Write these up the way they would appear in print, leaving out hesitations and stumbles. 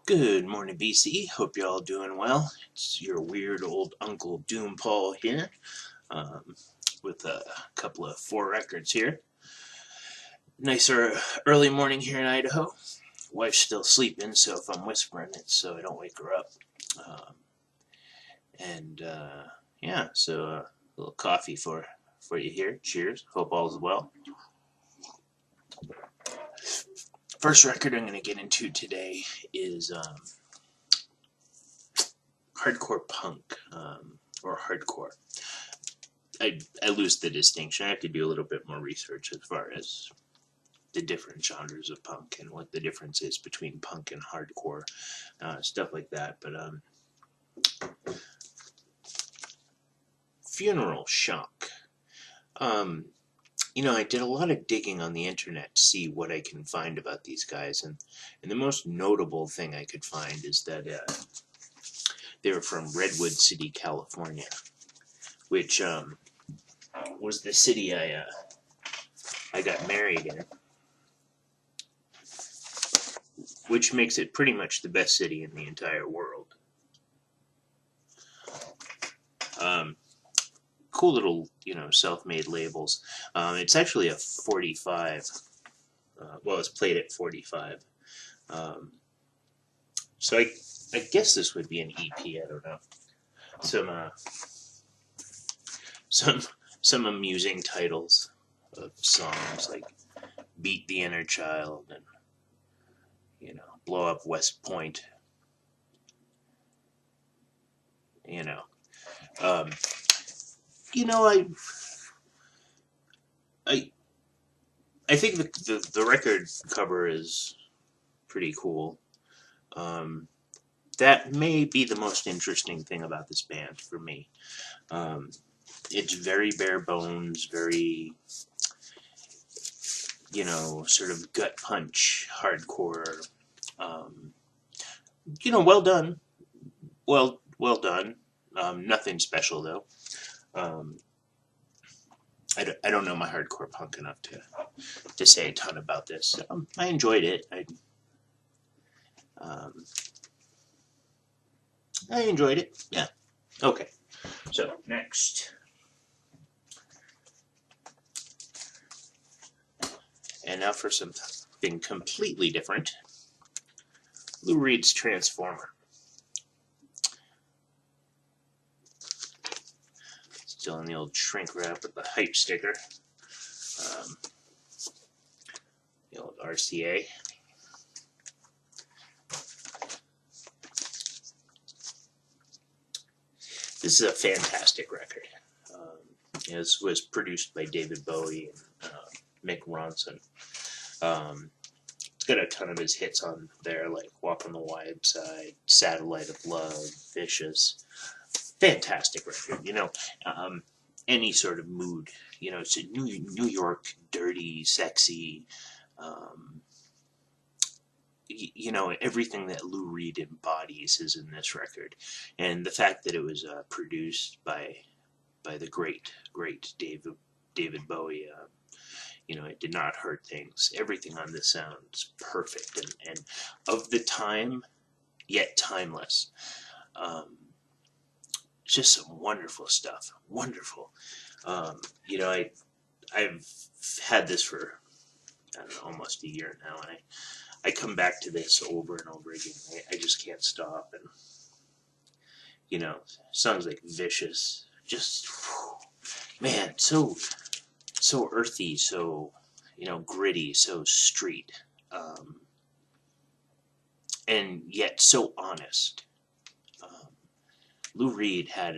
Good morning, BC. Hope you're all doing well. It's your weird old Uncle Doompaul here, um, with a couple of four records here. Nicer early morning here in Idaho. Wife's still sleeping, so if I'm whispering, it's so I don't wake her up. Um, and yeah, so a little coffee for you here. Cheers. Hope all's well. First record I'm going to get into today is hardcore punk, or hardcore. I lose the distinction. I have to do a little bit more research as far as the different genres of punk and what the difference is between punk and hardcore, stuff like that. But Funeral Shock. Um, I did a lot of digging on the internet to see what I can find about these guys, and the most notable thing I could find is that they were from Redwood City, California, which was the city I got married in, which makes it pretty much the best city in the entire world. Um, cool little, self-made labels. It's actually a 45. Well, it's played at 45. Um, so I guess this would be an EP. I don't know. Some some some amusing titles of songs like "Beat the Inner Child" and "Blow Up West Point." You know, um, you know, I I I think the record cover is pretty cool. Um, that may be the most interesting thing about this band for me. Um, it's very bare bones, very, sort of gut punch, hardcore. Um, well done. Well done. Nothing special though. Um, I don't know my hardcore punk enough to say a ton about this. I enjoyed it. Um, I enjoyed it. Yeah. Okay. So next, and now for something completely different. Lou Reed's Transformer. Still in the old shrink wrap with the hype sticker. The old RCA. This is a fantastic record. This was produced by David Bowie and Mick Ronson. It's got a ton of his hits on there, like "Walk on the Wide Side," "Satellite of Love," "Vicious." Fantastic record. Any sort of mood. It's a New York, dirty, sexy. Um, everything that Lou Reed embodies is in this record, and the fact that it was produced by the great David Bowie. It did not hurt things. Everything on this sounds perfect and of the time, yet timeless. Um, just some wonderful stuff. Wonderful. I've had this for, I don't know, almost a year now, and I come back to this over and over again. I just can't stop. And songs like "Vicious," just man, so earthy, so gritty, so street, and yet so honest. Um, Lou Reed had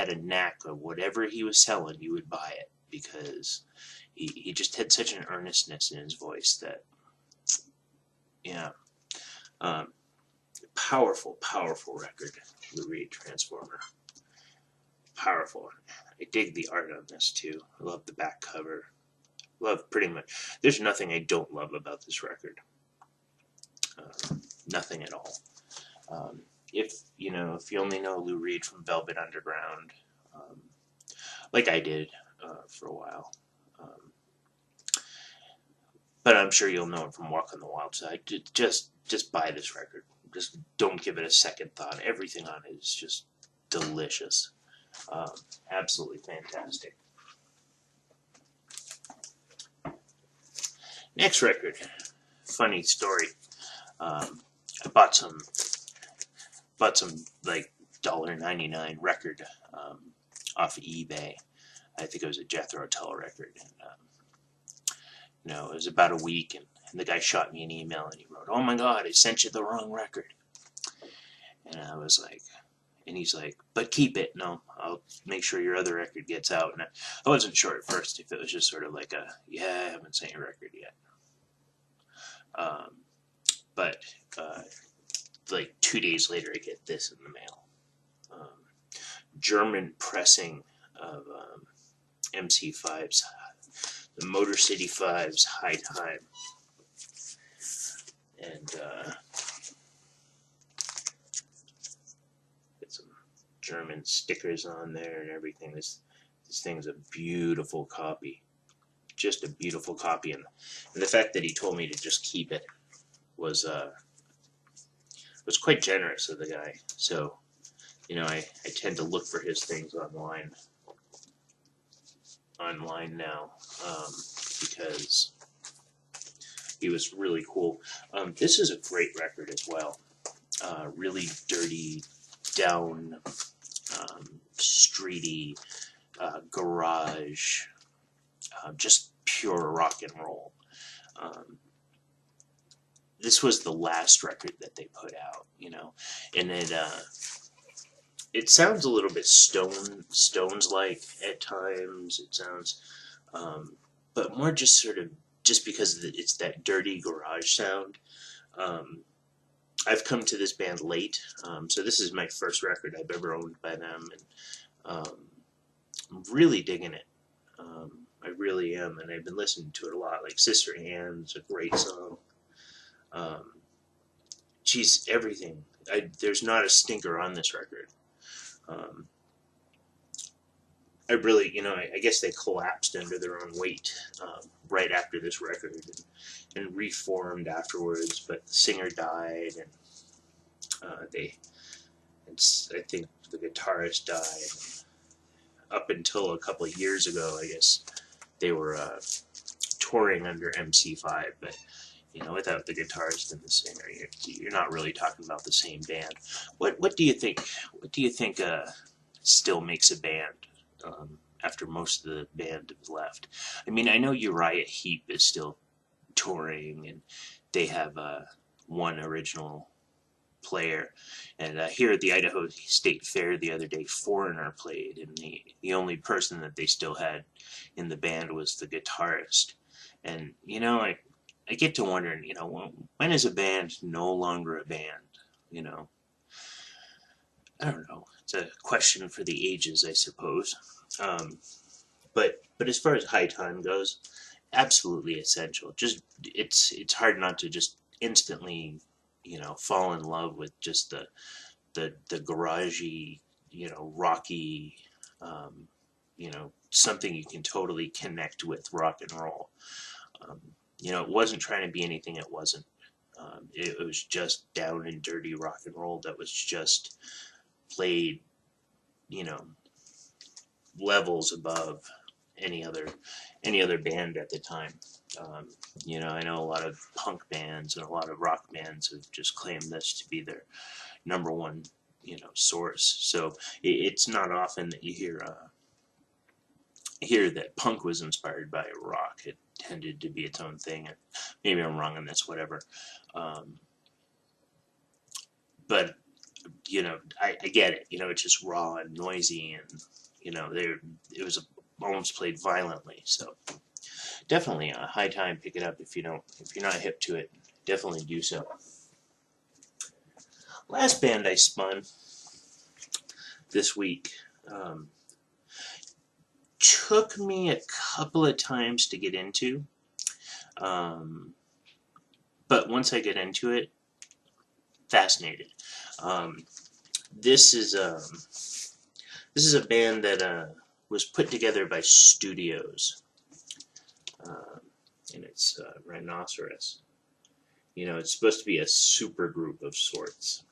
a knack of whatever he was selling, you would buy it because he just had such an earnestness in his voice that, yeah, um, powerful record, Lou Reed Transformer. Powerful. I dig the art on this too. I love the back cover. Love pretty much. There's nothing I don't love about this record. Nothing at all. If you only know Lou Reed from Velvet Underground, um, like I did for a while, but I'm sure you'll know it from Walk on the Wild Side. Just buy this record. just don't give it a second thought. Everything on it is just delicious. Absolutely fantastic. Next record, funny story. I bought some like $1.99 record off of eBay. I think it was a Jethro Tull record, and it was about a week, and the guy shot me an email, and he wrote, "Oh my God, I sent you the wrong record." And I was like, and he's like, "But keep it. No, I'll make sure your other record gets out." And I wasn't sure at first if it was just sort of like yeah, I haven't sent your record yet. But like 2 days later, I get this in the mail. German pressing of MC5's, the Motor City 5's High Time. And got some German stickers on there and everything. This thing's a beautiful copy. Just a beautiful copy. And the fact that he told me to just keep it was quite generous of the guy. So, I tend to look for his things online now, because he was really cool. This is a great record as well. Really dirty, down, streety, garage, just pure rock and roll. This was the last record that they put out, and it sounds a little bit Stones-like at times. It sounds, but more just because it's that dirty garage sound. I've come to this band late, so this is my first record I've ever owned by them, and I'm really digging it. I really am, and I've been listening to it a lot. Like Sister Anne's a great song. Geez, everything. There's not a stinker on this record. I really, I guess they collapsed under their own weight right after this record, and reformed afterwards. But the singer died, and I think the guitarist died. Up until a couple of years ago, I guess they were touring under MC5, but without the guitarist and the singer, you're not really talking about the same band. What do you think? What do you think still makes a band after most of the band has left? I mean, I know Uriah Heep is still touring, and they have one original player. And here at the Idaho State Fair the other day, Foreigner played, and the only person that they still had in the band was the guitarist. And I get to wondering, when is a band no longer a band? I don't know. It's a question for the ages, I suppose. But as far as High Time goes, absolutely essential. Just it's hard not to just instantly, fall in love with just the garagey, rocky, something you can totally connect with rock and roll. It wasn't trying to be anything it wasn't. It was just down and dirty rock and roll that was just played, levels above any other band at the time. I know a lot of punk bands and a lot of rock bands have just claimed this to be their number one, source. So it's not often that you hear that punk was inspired by rock. It tended to be its own thing. And maybe I'm wrong on this, whatever. But I get it. It's just raw and noisy, and it was almost played violently. So definitely a High Time. Pick it up if you're not hip to it. Definitely do so. Last band I spun this week. Took me a couple of times to get into, but once I get into it, fascinated. This is a band that was put together by Studios, and it's Rhinoceros, You know, it's supposed to be a super group of sorts.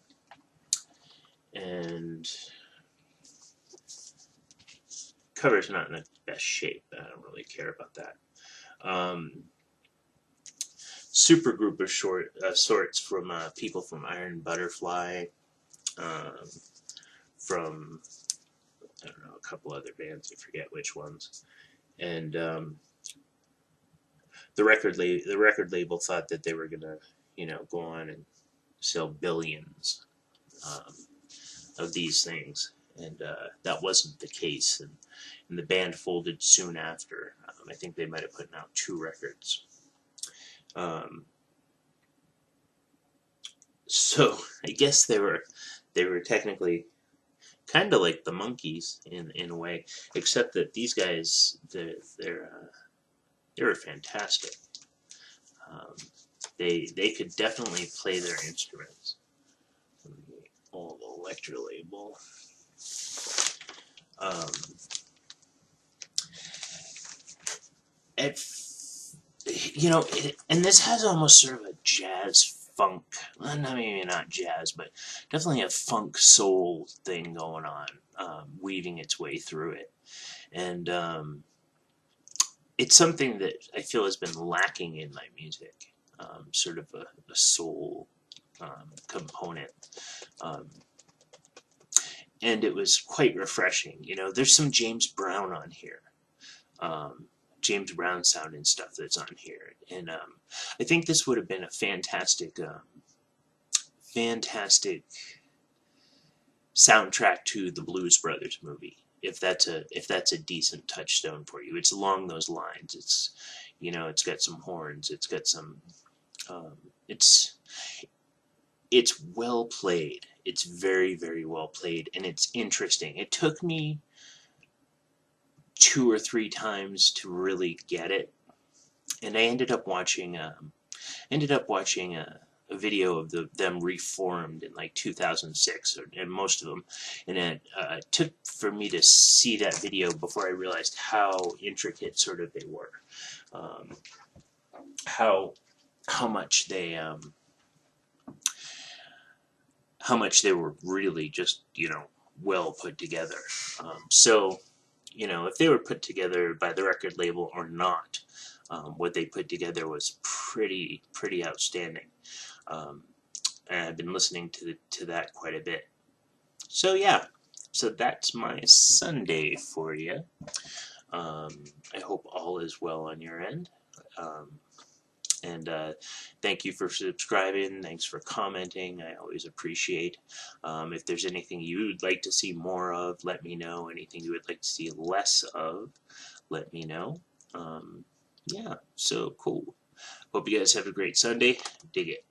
And cover's not in the best shape. I don't really care about that. Super group of sorts from people from Iron Butterfly, um, from I don't know, a couple other bands. I forget which ones. And the record label thought that they were gonna, you know, go on and sell billions um, of these things, and that wasn't the case. And the band folded soon after. I think they might have put out 2 records. Um, so I guess they were technically kind of like the Monkees in a way, except that these guys they were fantastic. Um, they could definitely play their instruments. Old Electra label. Um, you know, and this has almost sort of a jazz funk, well, maybe not jazz, but definitely a funk soul thing going on, weaving its way through it. And it's something that I feel has been lacking in my music, sort of a soul component. Um, and it was quite refreshing. You know, there's some James Brown on here. James Brown sound and stuff that's on here, and I think this would have been a fantastic, fantastic soundtrack to the Blues Brothers movie. If that's a decent touchstone for you, it's along those lines. It's, you know, it's got some horns, it's got some, um, it's it's well played. It's very, very well played, and it's interesting. It took me 2 or 3 times to really get it, and I ended up watching a video of them reformed in like 2006, and most of them, and it took for me to see that video before I realized how intricate sort of they were, um, how how much they were really just, you know, well put together. So, you know, if they were put together by the record label or not, what they put together was pretty outstanding. Um, and I've been listening to that quite a bit. So yeah, so that's my Sunday for you. I hope all is well on your end. And thank you for subscribing. Thanks for commenting. I always appreciate. If there's anything you'd like to see more of, let me know. Anything you would like to see less of, let me know. Yeah, so cool. Hope you guys have a great Sunday. Dig it.